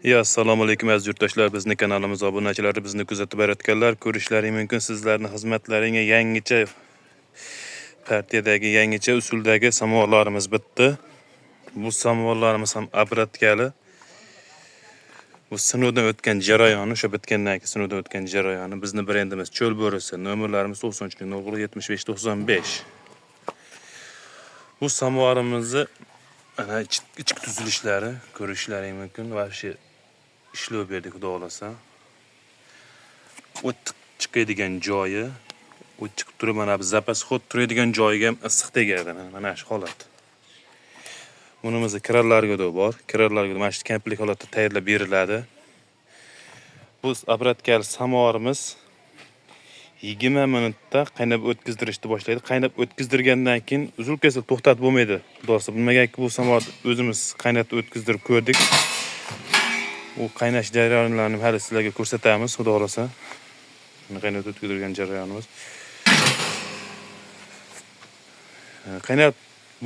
Assalomu alaykum aziz yurtdoshlar, bizning kanalimiz obunachilari, bizni kuzatib borayotganlar, ko'rishlaring mumkin. Sizlarning xizmatlaringga yangicha partiyadagi, yangicha usuldagi samovarlarimiz bitdi. Bu samovarlarimiz ham obratgali. Bu sinovdan o'tgan jarayoni, o'sha bitgandan keyin sinovdan o'tgan jarayoni. Bizning brendimiz Cho'l bo'risi, nomerlarimiz 93-95. Bu samovarimizni ana ichki tuzilishlari ko'rishlaring mumkin. Va shu ishlov berdik, xudo xolasa. O't chiqadigan joyi, o't chiqib turib, mana bu zapas xod turadigan joyiga ham issiq tegadi. Mana shu holat. Bunimizda kirarlarga bor. Kirarlarga mana shu komplekt holatda tayyorlab beriladi. Bu obratgali samovarimiz 20 minutda qaynab o'tkazdirishni boshlaydi. Qaynab o'tkazdirgandan keyin uzil kesil to'xtatib bo'lmaydi. Xudosi bilmaganki, bu samovar o'zimiz qaynatib o'tkazdirib ko'rdik. Bu qaynash jarayonlarini hali sizlarga ko'rsatamiz, xudo xolasa. Qaynatib o'tkazdirgan jarayonimiz. Qaynab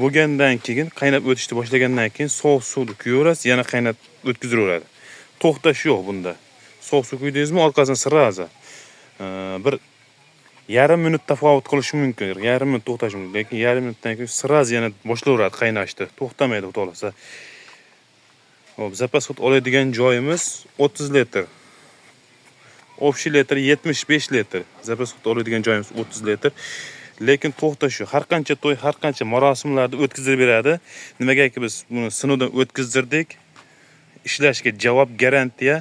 bo'lgandan keyin, qaynab o'tishni boshlagandan keyin sovuq suvni kuyaverasiz, yana qaynab o'tkazdiradi. To'xtash yo'q bunda. Sovuq suv quydingizmi, orqasidan siraza bir yarim minut tafovut qilishi mumkin. Yarim minut to'xtash mumkin, lekin yarim minutdan keyin siraz yana boshlayveradi qaynashni. To'xtamaydi, xudo xolasa. Hop, zapas hut oladigan joyimiz 30 litr. Общий litr 75 litr. Zapas hut oladigan joyimiz 30 litr. Lekin to'xtash yo'q. Har qancha to'y, har qancha marosimlarda o'tkazib beradi. Nimagaki biz buni sinovdan o'tkazdirdik. Ishlashga javob garantiya.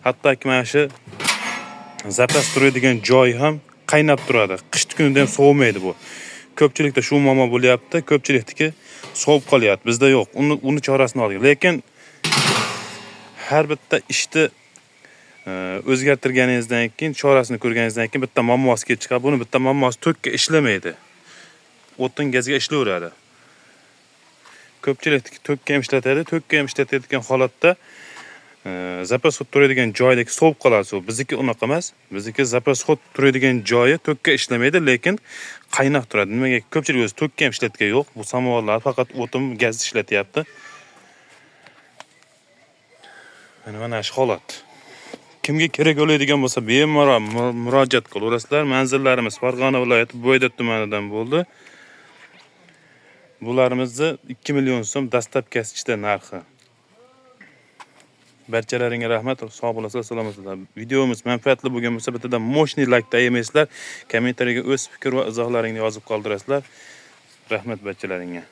Hattoki mana shu zapas turadigan joy ham qaynab turadi. Qish kunida ham sovimaydi bu. Ko'pchilikda shu muammo bo'lyapti. Ko'pchilikniki sovib qolyapti. Bizda yo'q. Uni chorasini oldik. Lekin har bitta ishni o'zgartirganingizdan keyin, chorasini ko'rganingizdan keyin bitta muammosiga chiqadi. Buni bitta muammosi tokka ishlamaydi. O'tin gazga ishlayveradi. Ko'pchilik tokka ham ishlatadi. Tokka ham ishlatadigan holatda zapas hut turadigan joydagi sovib qoladi suv. Bizniki unaqa emas. Bizniki zapas hut turadigan joyi tokka ishlamaydi, lekin qaynab turadi. Nimaga? Ko'pchilik o'zi tokka ham ishlatgan yo'q. Bu samovarlar faqat o'tin gaz ishlatyapti. Mana shu holat. Kimga kerak bo'ladigan bo'lsa, bemalol murojaat qilaverasizlar. Manzillarimiz Farg'ona viloyati Bo'ydoq tumanidan bo'ldi. Bularimizni 2 million so'm dastlabkasi ichida narxi. Barchalaringga rahmat. Sog' bo'lasizlar, salomatlar. Videomiz manfaatli bo'lgan bo'lsa, bittadan moshni like ayemaysizlar. Kommentariyaga o'z fikr va izohlaringni yozib qoldirasizlar. Rahmat barchalaringga.